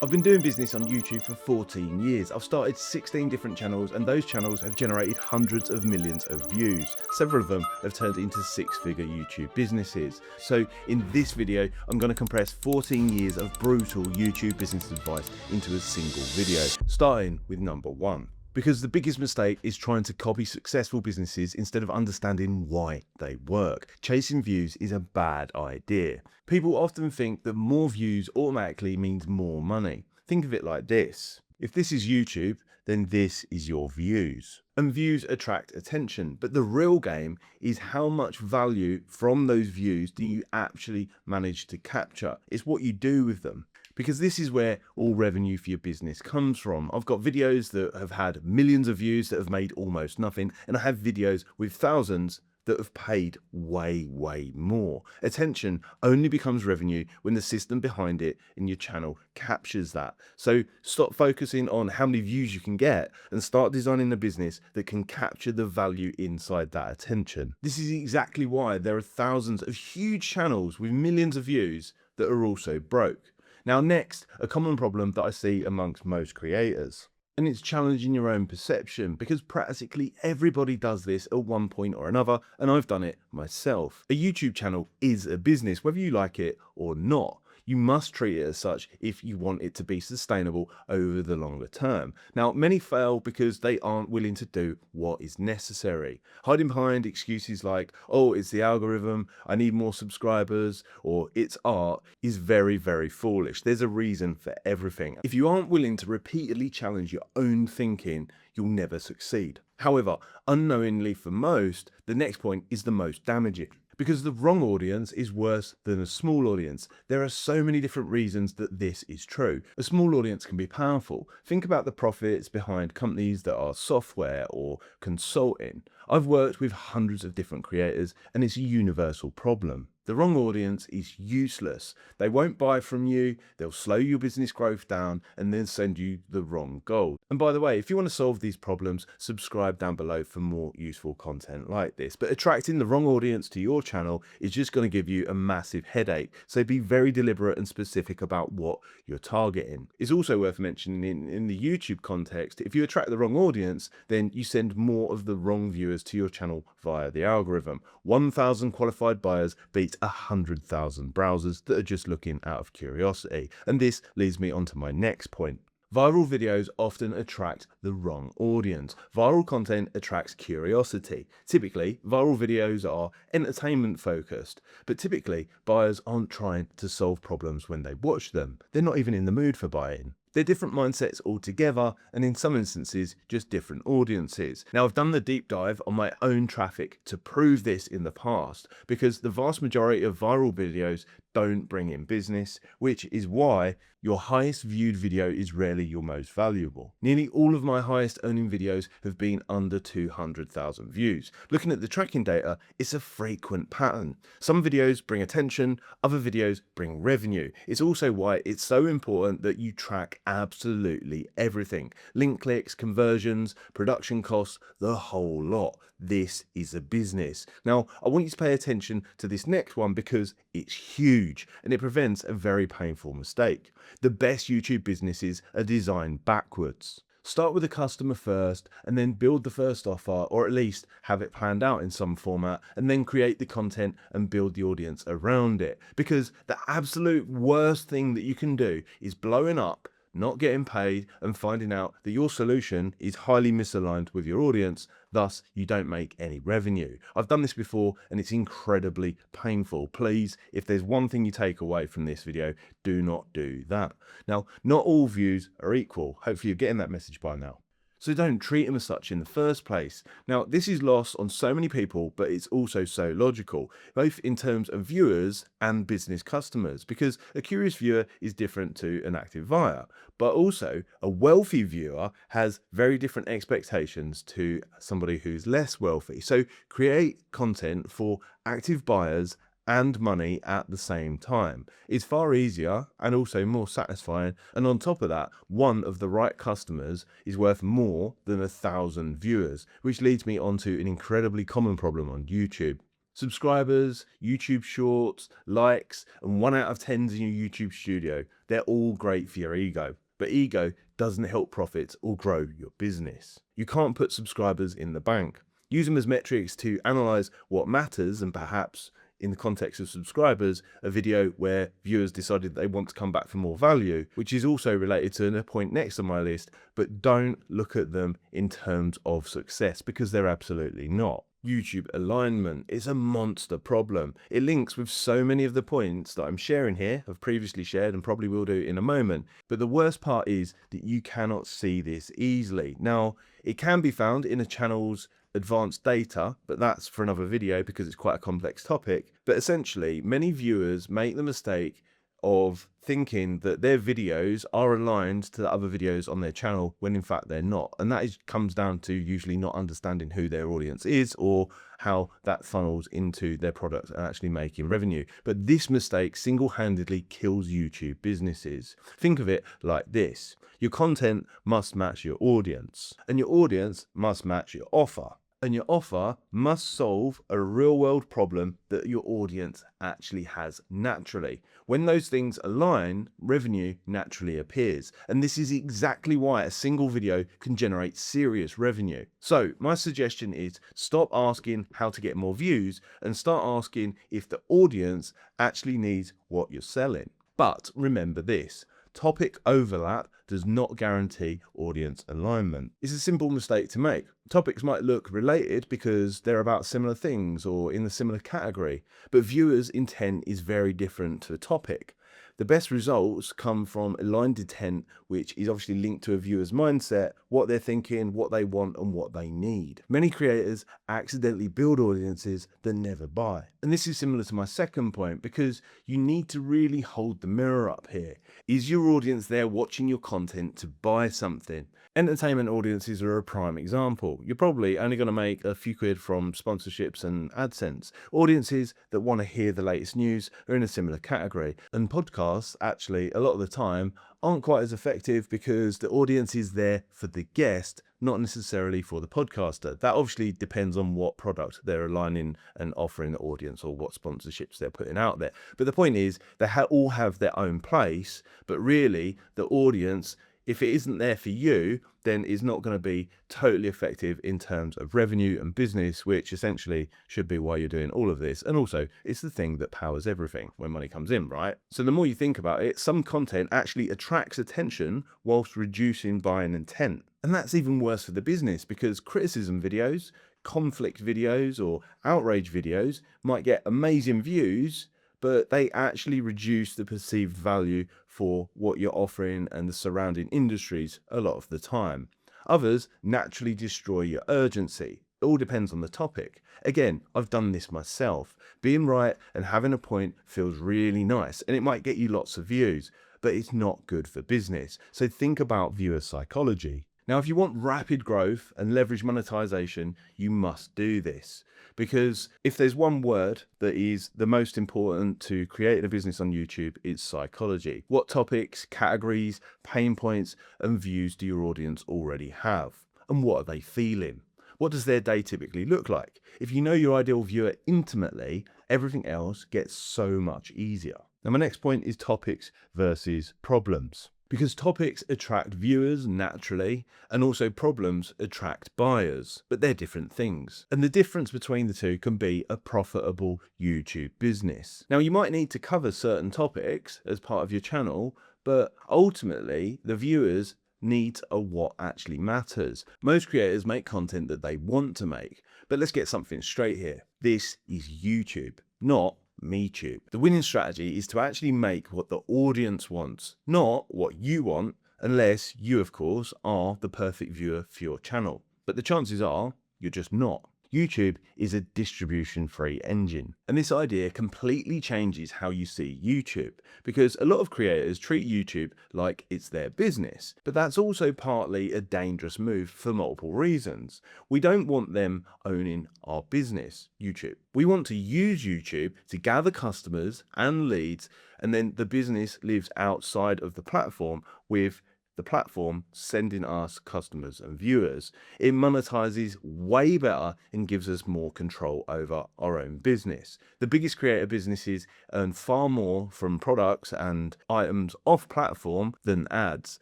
I've been doing business on YouTube for 14 years. I've started 16 different channels and those channels have generated hundreds of millions of views. Several of them have turned into six-figure YouTube businesses. So in this video, I'm going to compress 14 years of brutal YouTube business advice into a single video, starting with number one. Because the biggest mistake is trying to copy successful businesses instead of understanding why they work. Chasing views is a bad idea. People often think that more views automatically means more money. Think of it like this. If this is YouTube, then this is your views. And views attract attention, but the real game is how much value from those views do you actually manage to capture. It's what you do with them. Because this is where all revenue for your business comes from. I've got videos that have had millions of views that have made almost nothing, and I have videos with thousands that have paid way more. Attention only becomes revenue when the system behind it in your channel captures that. So stop focusing on how many views you can get and start designing a business that can capture the value inside that attention. This is exactly why there are thousands of huge channels with millions of views that are also broke. Now next, a common problem that I see amongst most creators. And it's challenging your own perception because practically everybody does this at one point or another, and I've done it myself. A YouTube channel is a business, whether you like it or not. You must treat it as such if you want it to be sustainable over the longer term. Now, many fail because they aren't willing to do what is necessary. Hiding behind excuses like, oh, it's the algorithm, I need more subscribers, or it's art is very foolish. There's a reason for everything. If you aren't willing to repeatedly challenge your own thinking, you'll never succeed. However, unknowingly for most, the next point is the most damaging. Because the wrong audience is worse than a small audience. There are so many different reasons that this is true. A small audience can be powerful. Think about the profits behind companies that are software or consulting. I've worked with hundreds of different creators and it's a universal problem. The wrong audience is useless. They won't buy from you, they'll slow your business growth down and then send you the wrong goal. And by the way, if you want to solve these problems, subscribe down below for more useful content like this. But attracting the wrong audience to your channel is just going to give you a massive headache. So be very deliberate and specific about what you're targeting. It's also worth mentioning in the YouTube context, if you attract the wrong audience, then you send more of the wrong viewers to your channel via the algorithm. 1,000 qualified buyers beats 100,000 browsers that are just looking out of curiosity. And this leads me on to my next point. Viral videos often attract the wrong audience. Viral content attracts curiosity. Typically, viral videos are entertainment focused, but typically buyers aren't trying to solve problems when they watch them. They're not even in the mood for buying. They're different mindsets altogether, and in some instances, just different audiences. Now, I've done the deep dive on my own traffic to prove this in the past, because the vast majority of viral videos don't bring in business, which is why your highest viewed video is rarely your most valuable. Nearly all of my highest earning videos have been under 200,000 views. Looking at the tracking data, it's a frequent pattern. Some videos bring attention, other videos bring revenue. It's also why it's so important that you track absolutely everything. Link clicks, conversions, production costs, the whole lot. This is a business. Now, I want you to pay attention to this next one because it's huge and it prevents a very painful mistake. The best YouTube businesses are designed backwards. Start with the customer first and then build the first offer, or at least have it planned out in some format, and then create the content and build the audience around it. Because the absolute worst thing that you can do is blowing up, not getting paid, and finding out that your solution is highly misaligned with your audience, thus you don't make any revenue. I've done this before and it's incredibly painful. Please, if there's one thing you take away from this video, do not do that. Now, not all views are equal. Hopefully you're getting that message by now. So don't treat them as such in the first place. Now, this is lost on so many people, but it's also so logical, both in terms of viewers and business customers, because a curious viewer is different to an active buyer, but also a wealthy viewer has very different expectations to somebody who's less wealthy. So create content for active buyers and money at the same time. It's far easier and also more satisfying, and on top of that, one of the right customers is worth more than 1,000 viewers, which leads me on to an incredibly common problem on YouTube. Subscribers, YouTube shorts, likes, and 1 out of 10s in your YouTube studio. They're all great for your ego, but ego doesn't help profits or grow your business. You can't put subscribers in the bank. Use them as metrics to analyze what matters, and perhaps in the context of subscribers, a video where viewers decided they want to come back for more value, which is also related to a point next on my list, but don't look at them in terms of success because they're absolutely not. YouTube alignment is a monster problem. It links with so many of the points that I'm sharing here, I've previously shared and probably will do in a moment. But the worst part is that you cannot see this easily. Now, it can be found in a channel's advanced data, but that's for another video because it's quite a complex topic. But essentially, many viewers make the mistake of thinking that their videos are aligned to the other videos on their channel when in fact they're not. And that comes down to usually not understanding who their audience is or how that funnels into their product and actually making revenue. But this mistake single-handedly kills YouTube businesses. Think of it like this. Your content must match your audience, and your audience must match your offer. And your offer must solve a real world problem that your audience actually has naturally. When those things align, revenue naturally appears. And this is exactly why a single video can generate serious revenue. So my suggestion is stop asking how to get more views and start asking if the audience actually needs what you're selling. But remember this. Topic overlap does not guarantee audience alignment. It's a simple mistake to make. Topics might look related because they're about similar things or in the similar category, but viewers' intent is very different to the topic. The best results come from aligned intent, which is obviously linked to a viewer's mindset, what they're thinking, what they want, and what they need. Many creators accidentally build audiences that never buy. And this is similar to my second point because you need to really hold the mirror up here. Is your audience there watching your content to buy something? Entertainment audiences are a prime example. You're probably only going to make a few quid from sponsorships and AdSense. Audiences that want to hear the latest news are in a similar category. And podcasts, actually, a lot of the time, aren't quite as effective because the audience is there for the guest, not necessarily for the podcaster. That obviously depends on what product they're aligning and offering the audience or what sponsorships they're putting out there. But the point is, they all have their own place, but really the audience, if it isn't there for you, then it's not going to be totally effective in terms of revenue and business, which essentially should be why you're doing all of this. And also, it's the thing that powers everything when money comes in, right? So the more you think about it, some content actually attracts attention whilst reducing buying intent. And that's even worse for the business because criticism videos, conflict videos, or outrage videos might get amazing views, but they actually reduce the perceived value for what you're offering and the surrounding industries a lot of the time. Others naturally destroy your urgency. It all depends on the topic. Again, I've done this myself. Being right and having a point feels really nice, and it might get you lots of views, but it's not good for business. So think about viewer psychology. Now, if you want rapid growth and leverage monetization, you must do this. Because if there's one word that is the most important to creating a business on YouTube, it's psychology. What topics, categories, pain points, and views do your audience already have? And what are they feeling? What does their day typically look like? If you know your ideal viewer intimately, everything else gets so much easier. Now, my next point is topics versus problems. Because topics attract viewers naturally, and also problems attract buyers, but they're different things. And the difference between the two can be a profitable YouTube business. Now, you might need to cover certain topics as part of your channel, but ultimately the viewers need what actually matters. Most creators make content that they want to make, but let's get something straight here. This is YouTube, not MeTube. The winning strategy is to actually make what the audience wants, not what you want, unless you, of course, are the perfect viewer for your channel. But the chances are you're just not. YouTube is a distribution-free engine, and this idea completely changes how you see YouTube, because a lot of creators treat YouTube like it's their business, but that's also partly a dangerous move for multiple reasons. We don't want them owning our business, YouTube. We want to use YouTube to gather customers and leads, and then the business lives outside of the platform with the platform sending us customers and viewers. It monetizes way better and gives us more control over our own business. The biggest creator businesses earn far more from products and items off platform than ads.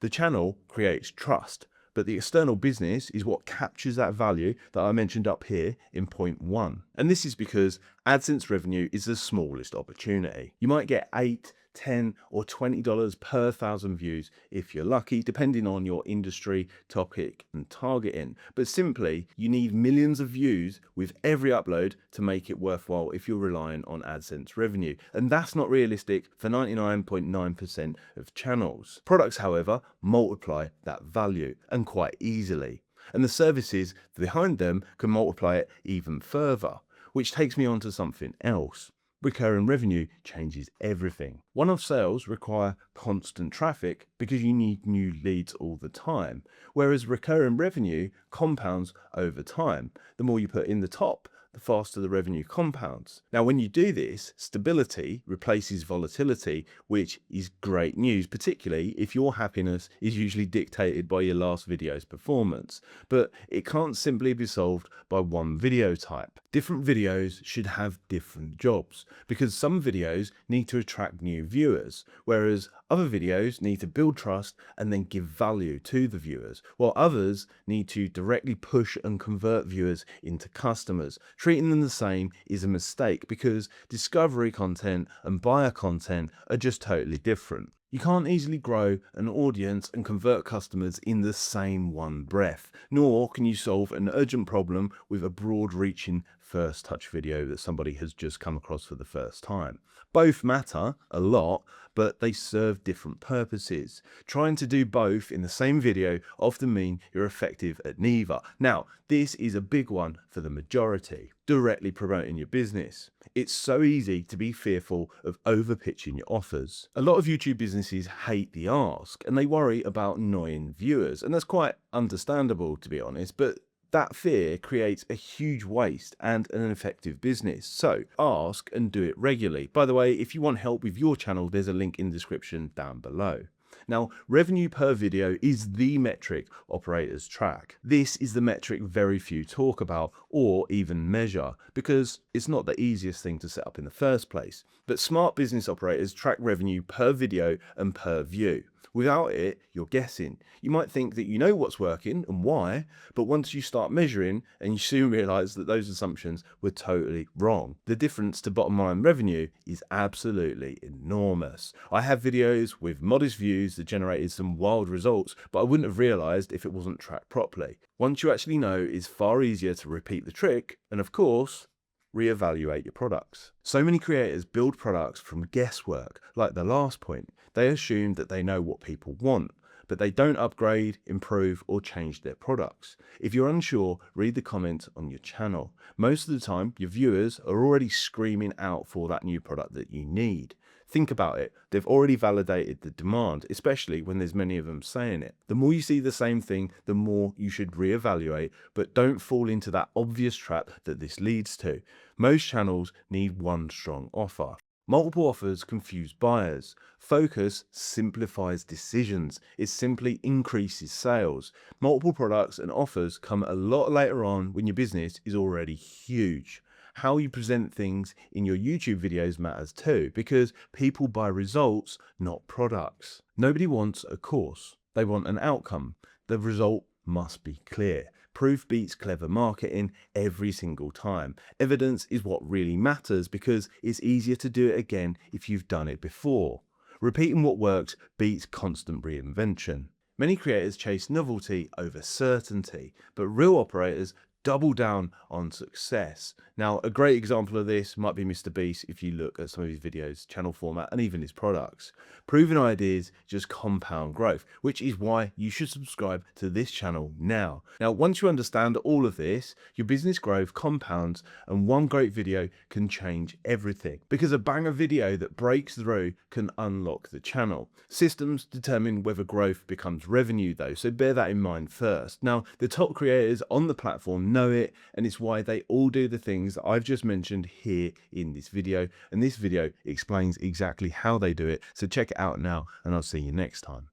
The channel creates trust, but the external business is what captures that value that I mentioned up here in point 1. And this is because AdSense revenue is the smallest opportunity. You might get $8, $10 or $20 per 1,000 views if you're lucky, depending on your industry, topic and targeting. But simply, you need millions of views with every upload to make it worthwhile if you're relying on AdSense revenue. And that's not realistic for 99.9% of channels. Products, however, multiply that value and quite easily. And the services behind them can multiply it even further, which takes me on to something else. Recurring revenue changes everything. One-off sales require constant traffic because you need new leads all the time, whereas recurring revenue compounds over time. The more you put in the top, the faster the revenue compounds. Now, when you do this, stability replaces volatility, which is great news, particularly if your happiness is usually dictated by your last video's performance. But it can't simply be solved by one video type. Different videos should have different jobs, because some videos need to attract new viewers, whereas other videos need to build trust and then give value to the viewers, while others need to directly push and convert viewers into customers. Treating them the same is a mistake because discovery content and buyer content are just totally different. You can't easily grow an audience and convert customers in the same one breath, nor can you solve an urgent problem with a broad-reaching first touch video that somebody has just come across for the first time. Both matter a lot, but they serve different purposes. Trying to do both in the same video often means you're effective at neither. Now, this is a big one for the majority. Directly promoting your business. It's so easy to be fearful of over-pitching your offers. A lot of YouTube businesses hate the ask and they worry about annoying viewers, and that's quite understandable, to be honest, but that fear creates a huge waste and an ineffective business. So ask and do it regularly. By the way, if you want help with your channel, there's a link in the description down below. Now, revenue per video is the metric operators track. This is the metric very few talk about or even measure because it's not the easiest thing to set up in the first place. But smart business operators track revenue per video and per view. Without it, you're guessing. You might think that you know what's working and why, but once you start measuring, and you soon realize that those assumptions were totally wrong. The difference to bottom line revenue is absolutely enormous. I have videos with modest views that generated some wild results, but I wouldn't have realized if it wasn't tracked properly. Once you actually know, it's far easier to repeat the trick, and of course, reevaluate your products. So many creators build products from guesswork, like the last point. They assume that they know what people want, but they don't upgrade, improve, or change their products. If you're unsure, read the comments on your channel. Most of the time, your viewers are already screaming out for that new product that you need. Think about it. They've already validated the demand, especially when there's many of them saying it. The more you see the same thing, the more you should reevaluate, but don't fall into that obvious trap that this leads to. Most channels need one strong offer. Multiple offers confuse buyers. Focus simplifies decisions. It simply increases sales. Multiple products and offers come a lot later on when your business is already huge. How you present things in your YouTube videos matters too, because people buy results, not products. Nobody wants a course. They want an outcome. The result must be clear. Proof beats clever marketing every single time. Evidence is what really matters because it's easier to do it again if you've done it before. Repeating what works beats constant reinvention. Many creators chase novelty over certainty, but real operators double down on success. Now, a great example of this might be Mr. Beast if you look at some of his videos, channel format, and even his products. Proven ideas just compound growth, which is why you should subscribe to this channel now. Now, once you understand all of this, your business growth compounds and one great video can change everything. Because a banger video that breaks through can unlock the channel. Systems determine whether growth becomes revenue though, so bear that in mind first. Now, the top creators on the platform know it, and it's why they all do the things that I've just mentioned here in this video, and this video explains exactly how they do it. So check it out now, and I'll see you next time.